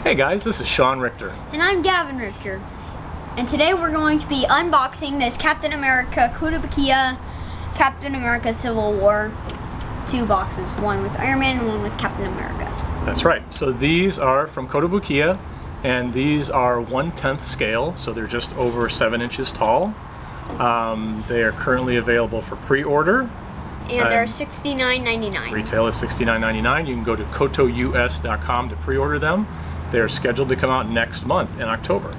Hey guys, this is Shawn Richter. And I'm Gavin Richter. And today we're going to be unboxing this Captain America Kotobukiya Captain America Civil War 2 boxes. One with Iron Man and one with Captain America. That's right. So these are from Kotobukiya, and these are 1/10 scale, so they're just over 7 inches tall. They are currently available for pre-order. And they're $69.99. Retail is $69.99. You can go to kotous.com to pre-order them. They're scheduled to come out next month in October.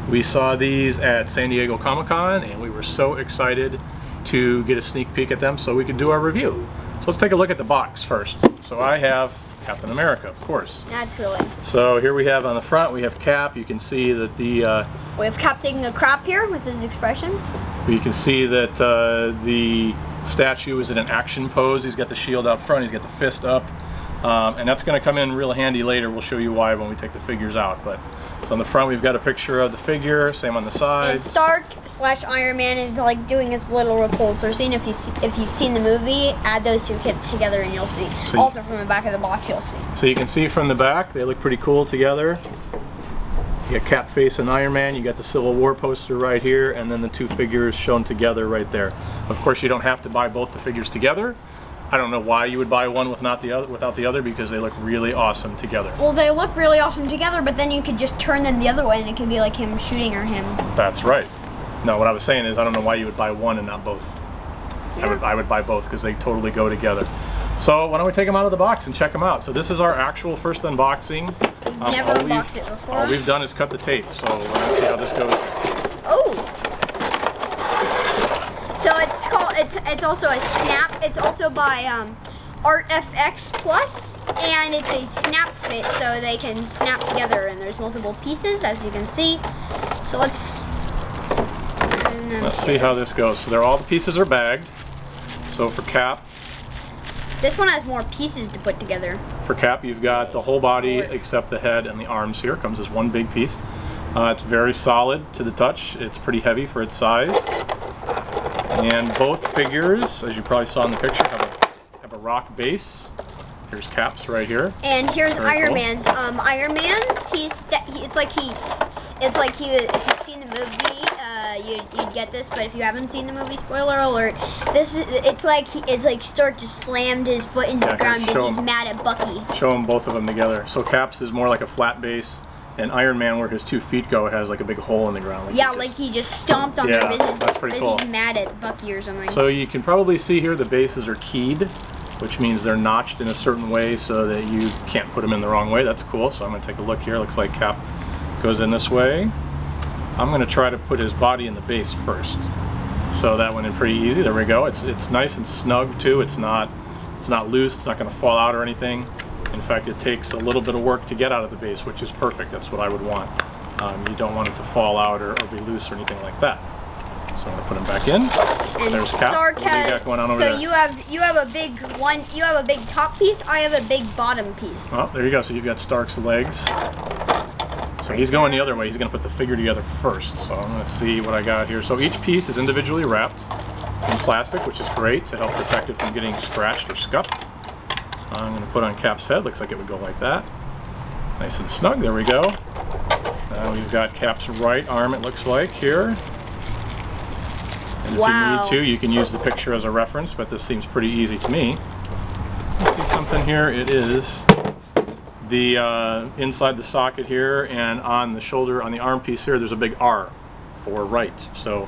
We saw these at San Diego Comic-Con and we were so excited to get a sneak peek at them so we could do our review. So let's take a look at the box first. So I have Captain America, of course. Naturally. So here we have on the front, we have Cap. You can see that we have Cap taking a crap here with his expression. You can see that the statue is in an action pose. He's got the shield out front, he's got the fist up. And that's going to come in real handy later. We'll show you why when we take the figures out. But so on the front we've got a picture of the figure, same on the sides. And Stark/Iron Man is like doing his little repulsor scene. If you've seen the movie, add those two kids together and you'll see. So also from the back of the box you'll see. So you can see from the back they look pretty cool together. You got Cap face and Iron Man, you got the Civil War poster right here, and then the two figures shown together right there. Of course you don't have to buy both the figures together. I don't know why you would buy one without the other because they look really awesome together. Well, they look really awesome together, but then you could just turn them the other way and it could be like him shooting or him. That's right. No, what I was saying is I don't know why you would buy one and not both. Yeah. I would buy both because they totally go together. So why don't we take them out of the box and check them out. So this is our actual first unboxing. Never unboxed it before. All we've done is cut the tape, so we're going to see how this goes. Oh! So it's also a snap. It's also by ArtFX Plus, and it's a snap fit, so they can snap together. And there's multiple pieces, as you can see. So let's see how this goes. So all the pieces are bagged. So for Cap, this one has more pieces to put together. For Cap, you've got the whole body except the head and the arms here. Comes as one big piece. It's very solid to the touch. It's pretty heavy for its size. And both figures, as you probably saw in the picture, have a rock base. Here's Cap's right here. And here's Iron Man's. Iron Man's, it's like if you've seen the movie, you'd get this, but if you haven't seen the movie, spoiler alert, it's like Stark just slammed his foot into the ground because he's mad at Bucky. Show them both of them together. So Cap's is more like a flat base. And Iron Man, where his 2 feet go, has like a big hole in the ground. Like he just stomped on their business that's pretty cool. He's mad at Bucky or something. So you can probably see here the bases are keyed, which means they're notched in a certain way so that you can't put them in the wrong way. That's cool. So I'm going to take a look here. Looks like Cap goes in this way. I'm going to try to put his body in the base first. So that went in pretty easy. There we go. It's nice and snug too. It's not loose. It's not going to fall out or anything. In fact, it takes a little bit of work to get out of the base, which is perfect. That's what I would want. You don't want it to fall out or be loose or anything like that. So I'm going to put him back in. And there's Cap. Stark what do you got going on over there? So you have a big one. You have a big top piece. I have a big bottom piece. Oh, there you go. So you've got Stark's legs. So he's going the other way. He's going to put the figure together first. So I'm going to see what I got here. So each piece is individually wrapped in plastic, which is great to help protect it from getting scratched or scuffed. I'm going to put on Cap's head. Looks like it would go like that. Nice and snug. There we go. Now we've got Cap's right arm, it looks like, here. And if you need to, you can use the picture as a reference, but this seems pretty easy to me. Let's see something here. It is the inside the socket here, and on the shoulder, on the arm piece here, there's a big R for right. So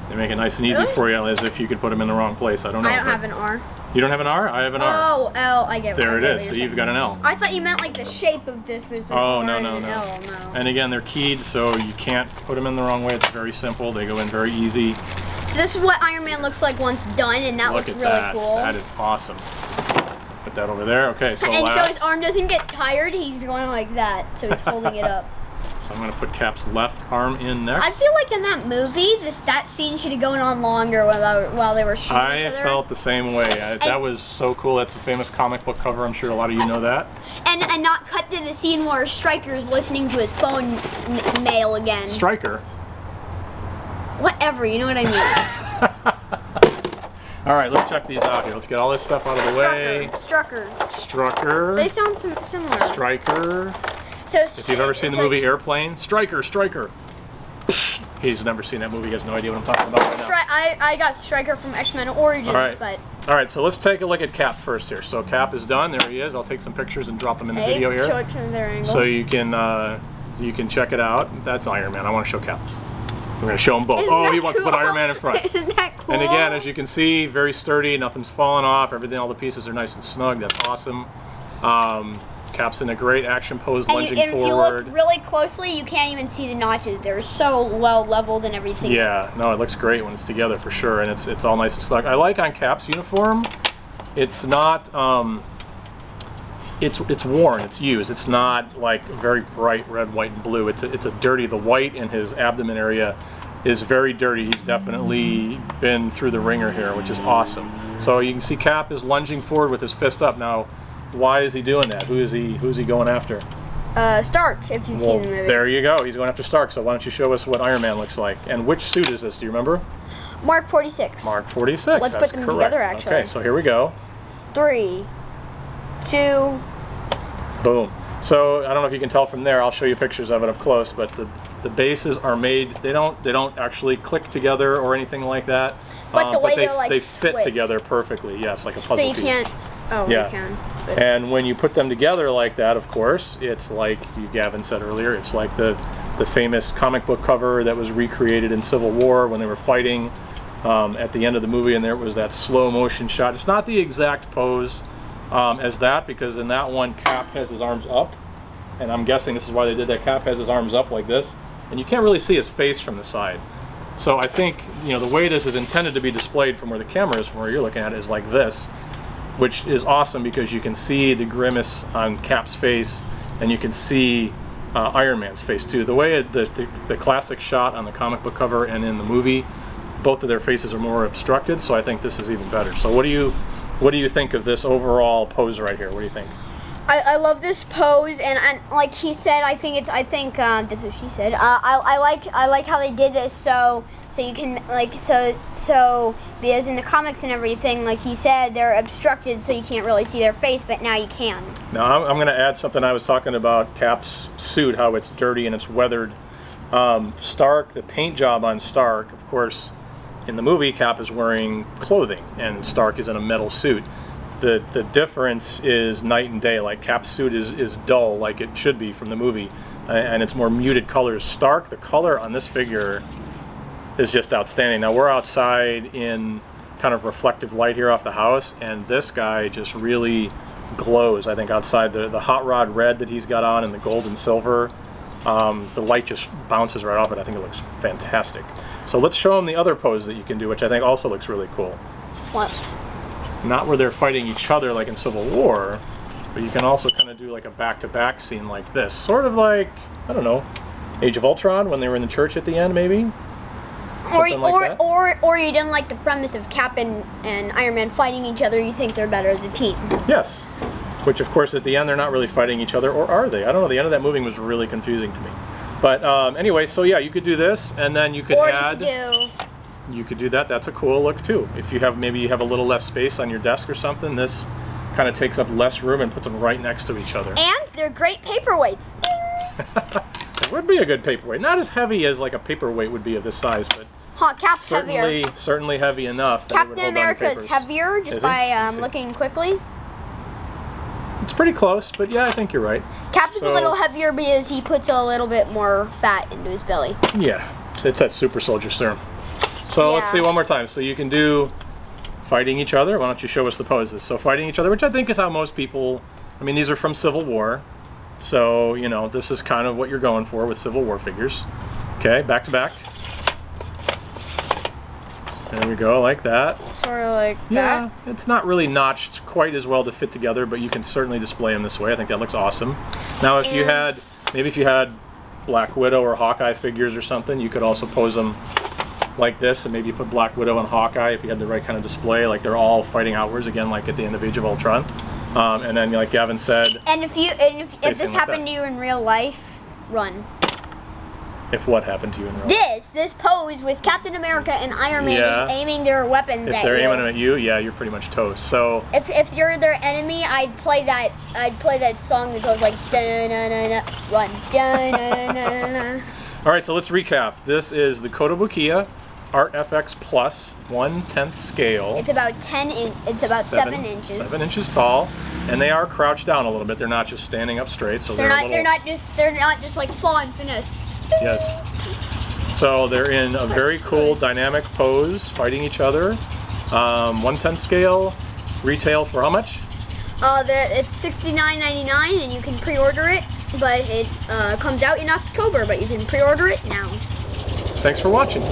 they make it nice and easy for you, as if you could put them in the wrong place. I don't know. I don't have an R. You don't have an R? I have an R. Oh, L, I get it. There it is, so you've got an L. I thought you meant like the shape of this was no. And again, they're keyed, so you can't put them in the wrong way. It's very simple. They go in very easy. So this is what Iron Man looks like once done, and that looks really cool. That is awesome. Put that over there. Okay, so so his arm doesn't get tired. He's going like that, so he's holding it up. So I'm going to put Cap's left arm in next. I feel like in that movie, that scene should have gone on longer while they were shooting each other. I felt the same way. That was so cool. That's a famous comic book cover. I'm sure a lot of you know that. And not cut to the scene where Stryker's listening to his phone mail again. Stryker? Whatever, you know what I mean. All right, let's check these out here. Let's get all this stuff out of the way. Strucker. Strucker. They sound similar. Stryker. So if you've ever seen the movie Airplane, Stryker. He's never seen that movie. He has no idea what I'm talking about right now. I got Stryker from X-Men Origins, but... Alright, so let's take a look at Cap first here. So Cap is done. There he is. I'll take some pictures and drop them in the video here. Show it from their angle. So you can check it out. That's Iron Man. I want to show Cap. We're going to show them both. He wants to put Iron Man in front. Isn't that cool? And again, as you can see, very sturdy. Nothing's falling off. Everything, all the pieces are nice and snug. That's awesome. Cap's in a great action pose, lunging forward. And if you look really closely, you can't even see the notches. They're so well leveled and everything. Yeah, no, it looks great when it's together for sure, and it's all nice and snug. I like on Cap's uniform, it's not, it's worn, it's used. It's not like very bright red, white, and blue. It's a dirty. The white in his abdomen area is very dirty. He's definitely been through the ringer here, which is awesome. So you can see Cap is lunging forward with his fist up now. Why is he doing that? Who's he going after? Stark, if you've seen the movie. There you go. He's going after Stark. So why don't you show us what Iron Man looks like? And which suit is this? Do you remember? Mark 46. Mark 46. Let's put them together, actually. Okay, so here we go. 3, 2. Boom. So I don't know if you can tell from there. I'll show you pictures of it up close. But the bases are made. They don't actually click together or anything like that. But the way they're like they fit together perfectly. Yes, like a puzzle piece. So you can't. Oh, yeah. You can. But. And when you put them together like that, of course, it's like Gavin said earlier, it's like the famous comic book cover that was recreated in Civil War when they were fighting at the end of the movie, and there was that slow motion shot. It's not the exact pose as that, because in that one, Cap has his arms up, and I'm guessing this is why they did that. Cap has his arms up like this, and you can't really see his face from the side. So I think, the way this is intended to be displayed from where the camera is, from where you're looking at it, is like this, which is awesome because you can see the grimace on Cap's face, and you can see Iron Man's face too. The way the classic shot on the comic book cover and in the movie, both of their faces are more obstructed, so I think this is even better. So what do you think of this overall pose right here? What do you think? I love this pose, and like he said, I think that's what she said. I like how they did this, so you can so because in the comics and everything, like he said, they're obstructed, so you can't really see their face, but now you can. Now I'm going to add something. I was talking about Cap's suit, how it's dirty and it's weathered. Stark, the paint job on Stark, of course, in the movie, Cap is wearing clothing, and Stark is in a metal suit. The difference is night and day. Like Cap's suit is dull, like it should be from the movie, and it's more muted colors. Stark, the color on this figure is just outstanding. Now we're outside in kind of reflective light here off the house, and this guy just really glows. I think outside the hot rod red that he's got on and the gold and silver, the light just bounces right off it. I think it looks fantastic. So let's show him the other pose that you can do, which I think also looks really cool. What? Not where they're fighting each other like in Civil War, but you can also kind of do like a back-to-back scene like this. Sort of like, I don't know, Age of Ultron when they were in the church at the end, maybe? Or you didn't like the premise of Cap and Iron Man fighting each other, you think they're better as a team. Yes. Which, of course, at the end, they're not really fighting each other, or are they? I don't know. The end of that movie was really confusing to me. But anyway, so yeah, you could do this, and then you could add... You could do that. That's a cool look too. If you have, maybe you have a little less space on your desk or something, this kind of takes up less room and puts them right next to each other. And they're great paperweights. It would be a good paperweight. Not as heavy as like a paperweight would be of this size, but Cap's heavier. Certainly heavy enough. Captain America is heavier just by looking quickly. It's pretty close, but yeah, I think you're right. Cap is a little heavier because he puts a little bit more fat into his belly. Yeah, it's that super soldier serum. So let's see one more time. So you can do fighting each other. Why don't you show us the poses? So fighting each other, which I think is how most people, I mean, these are from Civil War. So, this is kind of what you're going for with Civil War figures. Okay, back to back. There we go, like that. Sort of like that. Yeah, it's not really notched quite as well to fit together, but you can certainly display them this way. I think that looks awesome. Now, if you had Black Widow or Hawkeye figures or something, you could also pose them like this, and maybe you put Black Widow and Hawkeye if you had the right kind of display, like they're all fighting outwards again, like at the end of Age of Ultron. And then, like Gavin said, and if this happened to you in real life, run. If what happened to you in real life? This pose with Captain America and Iron Man Yeah. just aiming their weapons If at they're you. aiming at you, yeah, you're pretty much toast. So If you're their enemy, I'd play that song that goes like da na na na run da na na na. all right, so let's recap. This is the Kotobukiya Art FX Plus 1/10 scale. It's about 7 inches. 7 inches tall, and they are crouched down a little bit. They're not just standing up straight, so they're They're not just like Claw and Finesse. Yes. So they're in a very cool dynamic pose, fighting each other. 1/10 scale, retail for how much? It's $69.99 and you can pre-order it, but it comes out in October. But you can pre-order it now. Thanks for watching.